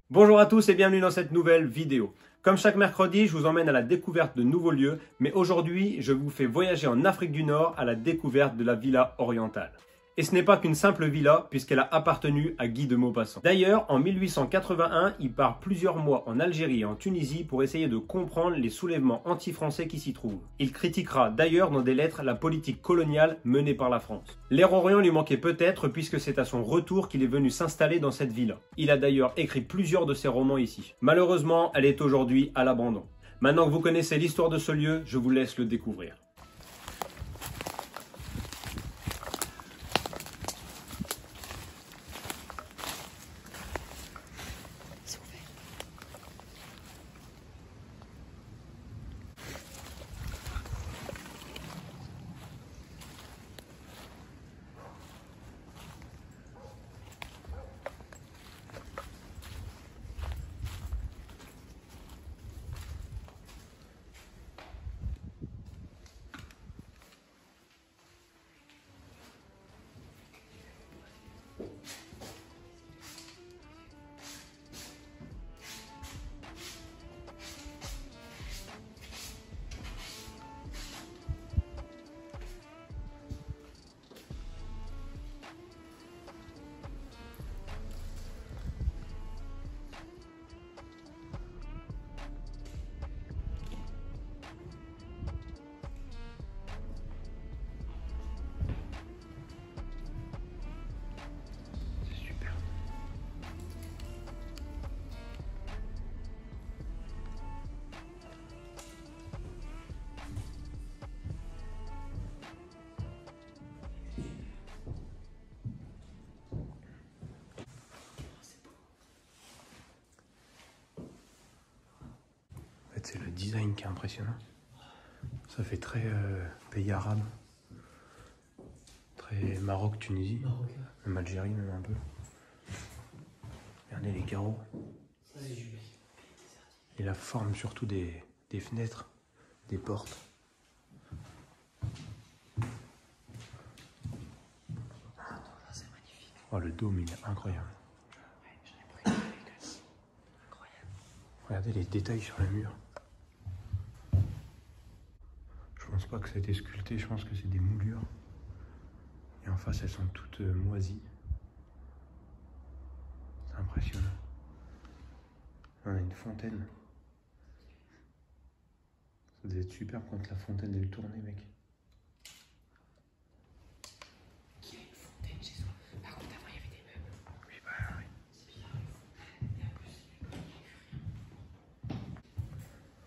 Bonjour à tous et bienvenue dans cette nouvelle vidéo. Comme chaque mercredi, je vous emmène à la découverte de nouveaux lieux, mais aujourd'hui, je vous fais voyager en Afrique du Nord à la découverte de la Villa Orientale. Et ce n'est pas qu'une simple villa, puisqu'elle a appartenu à Guy de Maupassant. D'ailleurs, en 1881, il part plusieurs mois en Algérie et en Tunisie pour essayer de comprendre les soulèvements anti-français qui s'y trouvent. Il critiquera d'ailleurs dans des lettres la politique coloniale menée par la France. L'Air Orient lui manquait peut-être, puisque c'est à son retour qu'il est venu s'installer dans cette villa. Il a d'ailleurs écrit plusieurs de ses romans ici. Malheureusement, elle est aujourd'hui à l'abandon. Maintenant que vous connaissez l'histoire de ce lieu, je vous laisse le découvrir. C'est le design qui est impressionnant. Ça fait très pays arabe. Très Maroc, Tunisie. Même Algérie, même un peu. Regardez les carreaux. Et la forme surtout des fenêtres, des portes. Oh, le dôme, il est incroyable. Regardez les détails sur le mur. Je pense pas que ça a été sculpté, je pense que c'est des moulures. Et en face, elles sont toutes moisies. C'est impressionnant. On a une fontaine. Ça devait être super quand la fontaine elle tournait, mec. Il y a une fontaine chez soi. Par contre, avant, il y avait des meubles. Oui, bah oui. C'est bizarre.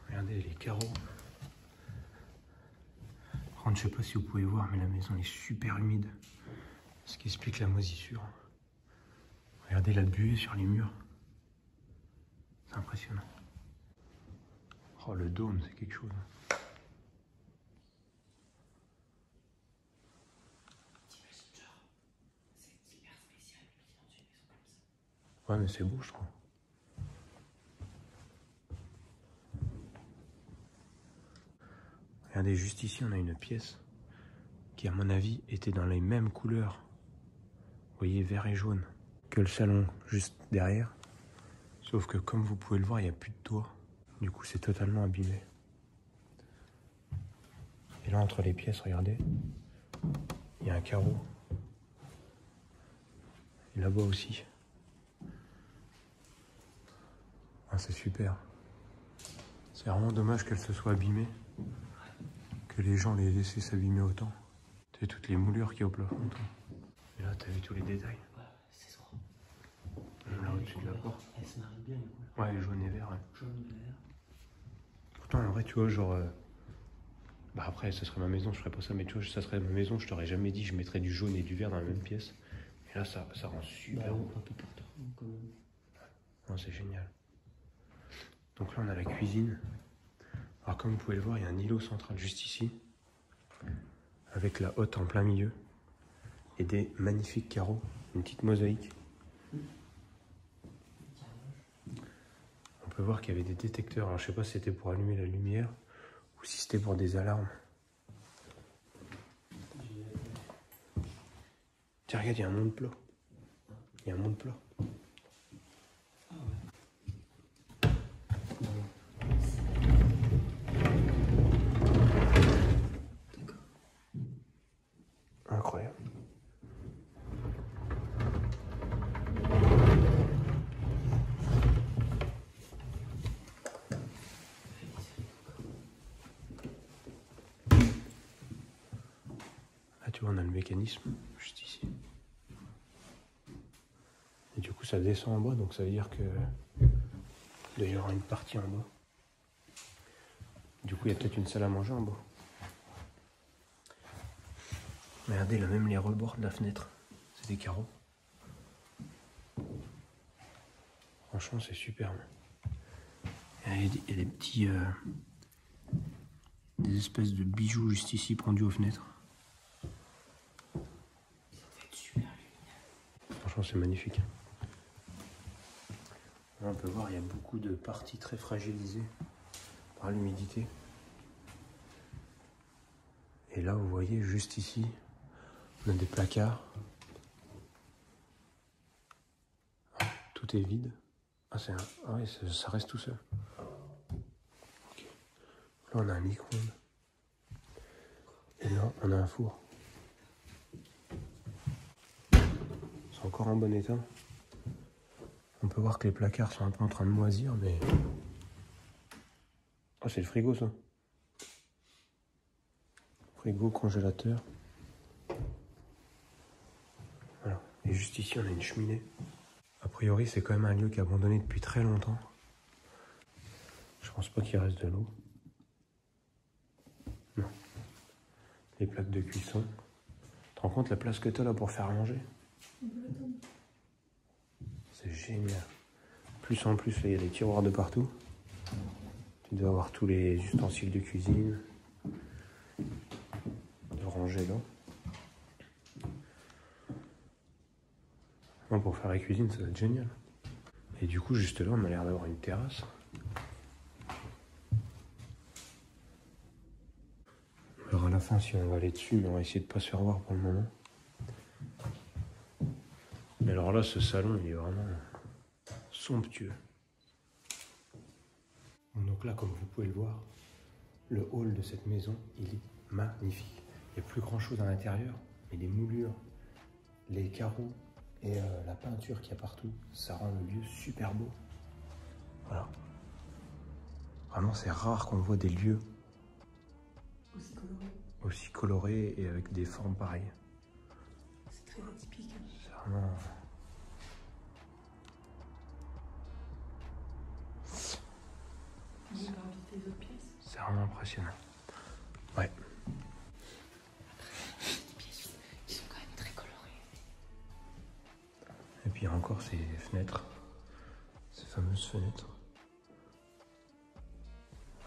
Regardez les carreaux. Je sais pas si vous pouvez voir, mais la maison est super humide. Ce qui explique la moisissure. Regardez la buée sur les murs. C'est impressionnant. Oh, le dôme, c'est quelque chose. T'imagines, genre, c'est hyper spécial d'habiter dans une maison comme ça. Ouais, mais c'est beau, je trouve. Regardez, juste ici, on a une pièce qui, à mon avis, était dans les mêmes couleurs. Vous voyez, vert et jaune, que le salon juste derrière. Sauf que, comme vous pouvez le voir, il n'y a plus de toit. Du coup, c'est totalement abîmé. Et là, entre les pièces, regardez, il y a un carreau. Et là-bas aussi. Ah, c'est super. C'est vraiment dommage qu'elle se soit abîmée. que les gens les laissaient s'abîmer autant. Tu sais, toutes les moulures qu'il y a au plafond. Toi. Et là, t'as vu tous les détails. Ouais, c'est trop. Même là au-dessus de la porte. Elle se marie bien, les couleurs. Ouais, jaune et vert. Ouais. Jaune, vert. Pourtant, en vrai, tu vois, genre. Bah après, ça serait ma maison, je ferais pas ça, mais tu vois, ça serait ma maison, je t'aurais jamais dit, je mettrais du jaune et du vert dans la même pièce. Et là, ça rend super beau. Un peu partout, quand même. Non, c'est génial. Donc là, on a la cuisine. Alors, comme vous pouvez le voir, il y a un îlot central juste ici, avec la hotte en plein milieu, et des magnifiques carreaux, une petite mosaïque. On peut voir qu'il y avait des détecteurs. Alors, je sais pas si c'était pour allumer la lumière ou si c'était pour des alarmes. Tiens, regarde, il y a un monde plat. Il y a un monde plat. Ah ouais. D'accord. Incroyable. Là, tu vois, on a le mécanisme juste ici. Et du coup, ça descend en bas, donc ça veut dire que il doit y avoir une partie en bas. Du coup, il y a peut-être une salle à manger en bas. Regardez, là, même les rebords de la fenêtre, c'est des carreaux. Franchement, c'est superbe. Il y a des petits... des espèces de bijoux juste ici, pendus aux fenêtres. C'est super lumineux. Franchement, c'est magnifique. Là, on peut voir, il y a beaucoup de parties très fragilisées par l'humidité. Et là, vous voyez, juste ici, on a des placards. Ah, tout est vide. Ah, ah ouais, ça reste tout seul. Okay. Là, on a un micro-ondes. Et là, on a un four. C'est encore en bon état. On peut voir que les placards sont un peu en train de moisir, mais... Ah, c'est le frigo, ça. Frigo, congélateur. Voilà. Et juste ici, on a une cheminée. A priori, c'est quand même un lieu qui est abandonné depuis très longtemps. Je pense pas qu'il reste de l'eau. Non. Les plaques de cuisson. Tu te rends compte la place que t'as là pour faire à manger? C'est génial. Plus en plus, il y a des tiroirs de partout. Tu dois avoir tous les ustensiles de cuisine. De ranger là. Non, pour faire la cuisine, ça va être génial. Et du coup, juste là, on a l'air d'avoir une terrasse. Alors à la fin, si on va aller dessus, mais on va essayer de pas se faire voir pour le moment. Mais alors là, ce salon, il est vraiment somptueux. Donc là, comme vous pouvez le voir, le hall de cette maison, il est magnifique. Il n'y a plus grand chose à l'intérieur, mais les moulures, les carreaux et la peinture qu'il y a partout, ça rend le lieu super beau. Voilà. Vraiment, c'est rare qu'on voit des lieux aussi colorés et avec des formes pareilles. C'est très atypique. C'est vraiment... On va inviter les autres pièces. C'est vraiment impressionnant. Ouais. Les pièces, ils sont quand même très colorés. Et puis il y a encore ces fenêtres. Ces fameuses fenêtres.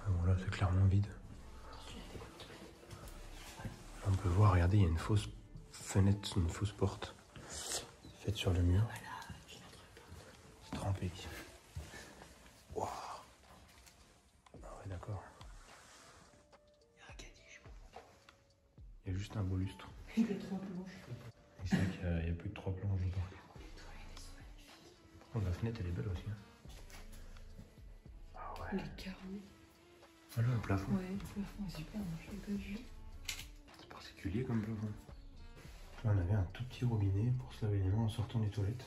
Ah bon, là, c'est clairement vide. On peut voir, regardez, il y a une fausse fenêtre, une fausse porte faite sur le mur. C'est trempé. Waouh. Ah ouais, d'accord. Il y a un caddie, Il y a juste un beau lustre. il y a 3 planches. Et c'est vrai qu'il n'y a plus de 3 planches dedans. Oh, la fenêtre, elle est belle aussi. Hein. Ah ouais. Les carreaux. Ah là, le plafond. Ouais, le plafond est super, je l'ai pas vu. C'est particulier comme plafond. Là, on avait un tout petit robinet pour se laver les mains en sortant des toilettes.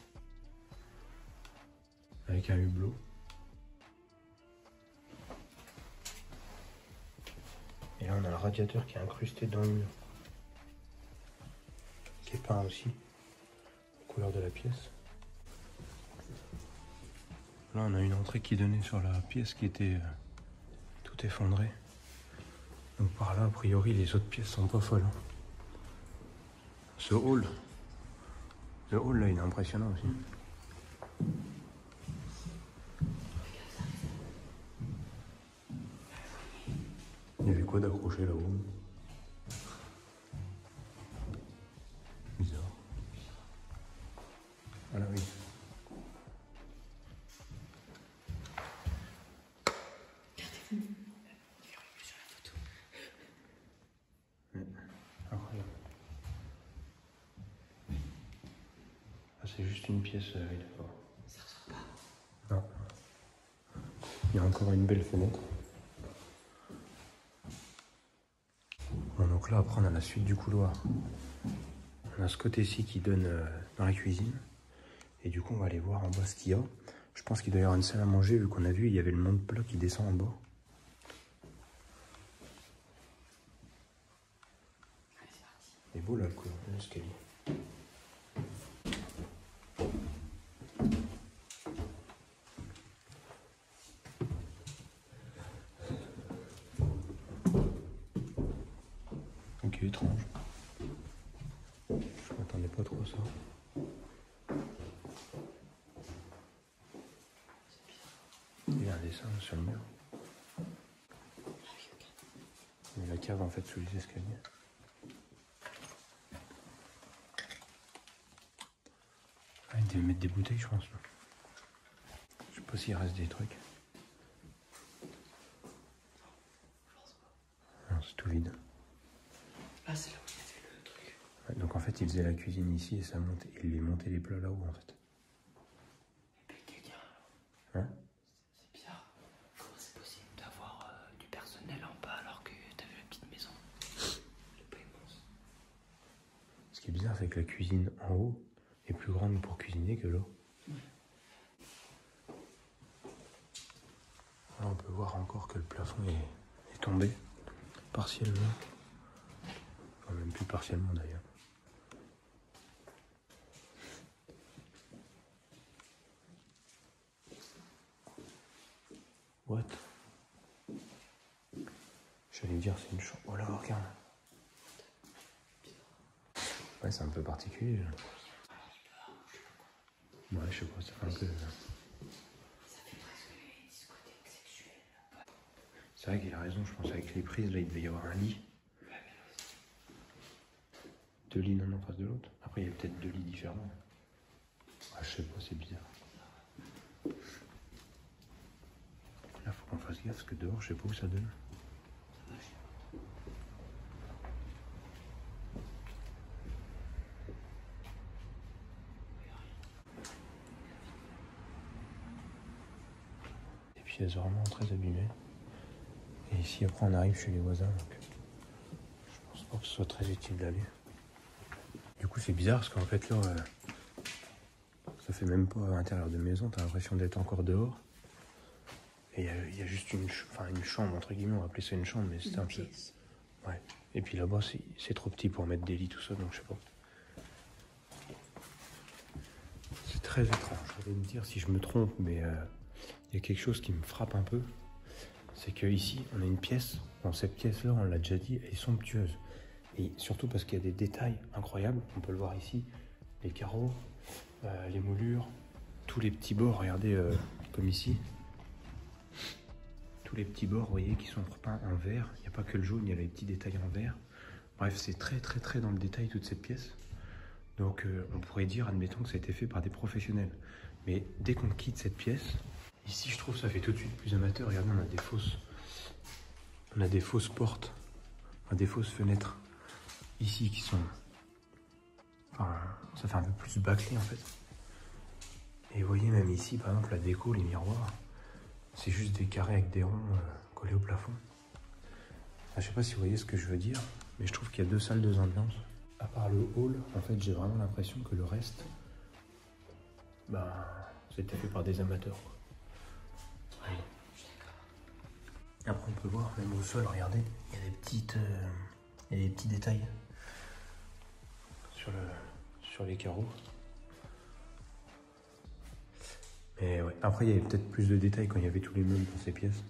Avec un hublot. Et là on a le radiateur qui est incrusté dans le mur. Qui est peint aussi. Couleur de la pièce. Là on a une entrée qui donnait sur la pièce qui était tout effondrée. Donc par là a priori les autres pièces sont pas folles. Ce hall. Le hall là il est impressionnant aussi. Il y avait quoi d'accroché là-haut? Bizarre. Voilà oui. Incroyable. Ah, c'est juste une pièce, d'accord. Ça ressort pas. Non. Il y a encore une belle fenêtre. Bon, donc là, après, on a la suite du couloir. On a ce côté-ci qui donne dans la cuisine. Et du coup, on va aller voir en bas ce qu'il y a. Je pense qu'il doit y avoir une salle à manger, vu qu'on a vu, il y avait le monte plat qui descend en bas. Il est beau là, l'escalier. Ok, étrange. Je m'attendais pas trop à ça. Il y a un dessin sur le mur. Il y a la cave en fait sous les escaliers. Ah, il devait mettre des bouteilles, je pense. Je sais pas s'il reste des trucs. Non, c'est tout vide. Ah, c'est là où il y avait le truc. Ouais, donc en fait, il faisait la cuisine ici et ça montait. Il montait les plats là-haut en fait. Et puis quelqu'un. Hein? C'est bizarre. Comment c'est possible d'avoir du personnel en bas alors que t'as vu la petite maison? C'est pas immense. Ce qui est bizarre, c'est que la cuisine en haut est plus grande pour cuisiner que là. Là, on peut voir encore que le plafond est tombé partiellement. Enfin, même plus partiellement d'ailleurs. What? J'allais dire c'est une chambre. Oh là, regarde. Ouais, c'est un peu particulier là. Ouais, je sais pas, ça fait un peu. Ça fait presque une discothèque sexuelle. C'est vrai qu'il a raison, je pense avec les prises là, il devait y avoir un lit. Deux lits l'un en face de l'autre. Après, il y a peut-être deux lits différents. Ah, je sais pas, c'est bizarre. Là, faut qu'on fasse gaffe parce que dehors, je sais pas où ça donne. Les pièces vraiment très abîmées. Et ici, après, on arrive chez les voisins. Donc, je pense pas que ce soit très utile d'aller. Du coup, c'est bizarre parce qu'en fait, là, ça fait même pas à l'intérieur de maison. T'as l'impression d'être encore dehors. Et il y a juste une chambre, entre guillemets, on va appeler ça une chambre, mais c'était un peu. Ouais. Et puis là-bas, c'est trop petit pour mettre des lits, tout ça, donc je sais pas. C'est très étrange. Je vais me dire si je me trompe, mais il y a quelque chose qui me frappe un peu. C'est qu'ici, on a une pièce. Dans cette pièce-là, on l'a déjà dit, elle est somptueuse. Et surtout parce qu'il y a des détails incroyables. On peut le voir ici. Les carreaux, les moulures, tous les petits bords, regardez, comme ici. Tous les petits bords, vous voyez, qui sont repeints en vert. Il n'y a pas que le jaune, il y a les petits détails en vert. Bref, c'est très très très dans le détail toute cette pièce. Donc on pourrait dire, admettons que ça a été fait par des professionnels. Mais dès qu'on quitte cette pièce, ici je trouve ça fait tout de suite plus amateur. Regardez, on a des fausses portes, des fausses fenêtres ici qui sont... Enfin, ça fait un peu plus bâclé en fait. Et vous voyez même ici, par exemple, la déco, les miroirs, c'est juste des carrés avec des ronds collés au plafond. Ah, je sais pas si vous voyez ce que je veux dire, mais je trouve qu'il y a deux salles, deux ambiances. À part le hall, en fait, j'ai vraiment l'impression que le reste, c'était fait par des amateurs. Ouais. Après on peut voir, même au sol, regardez, il y a des petits détails sur les carreaux. Mais ouais, après il y avait peut-être plus de détails quand il y avait tous les meubles dans ces pièces.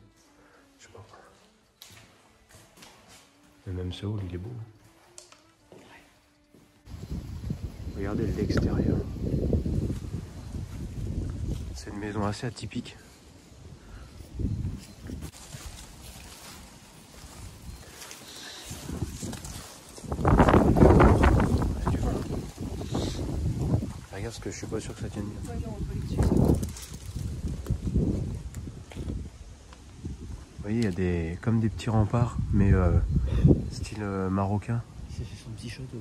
Je sais pas. Mais même ce hall, il est beau. Regardez l'extérieur. C'est une maison assez atypique. Regarde, parce que je suis pas sûr que ça tienne bien. Vous voyez, il y a comme des petits remparts, mais style marocain. C'est son petit château.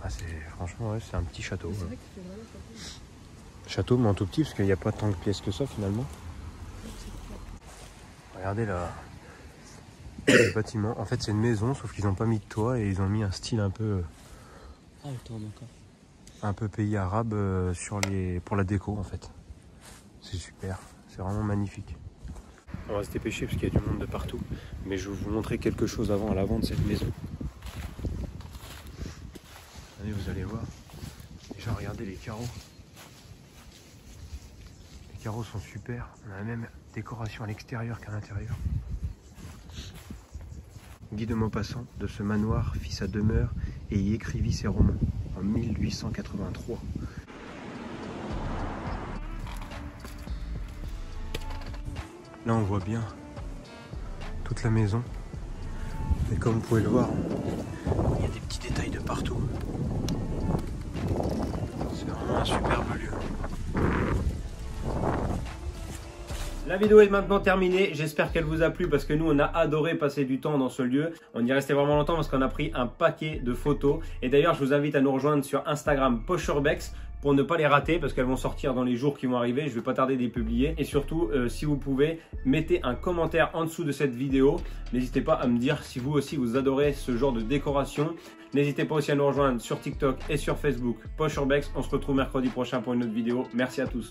Ah, franchement, ouais, c'est un petit château. Ouais. Château, mais en tout petit, parce qu'il n'y a pas tant de pièces que ça finalement. Regardez là, le bâtiment. En fait, c'est une maison, sauf qu'ils n'ont pas mis de toit et ils ont mis un style un peu. Ah, le toit encore. Un peu pays arabe pour la déco en fait. C'est super, c'est vraiment magnifique. On va se dépêcher parce qu'il y a du monde de partout, mais je vais vous montrer quelque chose avant à l'avant de cette maison. Allez, vous allez voir. Déjà regardez les carreaux. Les carreaux sont super. On a la même décoration à l'extérieur qu'à l'intérieur. Guy de Maupassant de ce manoir fit sa demeure et y écrivit ses romans en 1883. Là on voit bien toute la maison et comme vous pouvez le voir, il y a des petits détails de partout. C'est vraiment un superbe lieu. La vidéo est maintenant terminée, j'espère qu'elle vous a plu parce que nous on a adoré passer du temps dans ce lieu. On y est resté vraiment longtemps parce qu'on a pris un paquet de photos. Et d'ailleurs je vous invite à nous rejoindre sur Instagram Pochurbex pour ne pas les rater parce qu'elles vont sortir dans les jours qui vont arriver. Je ne vais pas tarder de les publier. Et surtout, si vous pouvez, mettez un commentaire en dessous de cette vidéo. N'hésitez pas à me dire si vous aussi vous adorez ce genre de décoration. N'hésitez pas aussi à nous rejoindre sur TikTok et sur Facebook Pochurbex. On se retrouve mercredi prochain pour une autre vidéo. Merci à tous.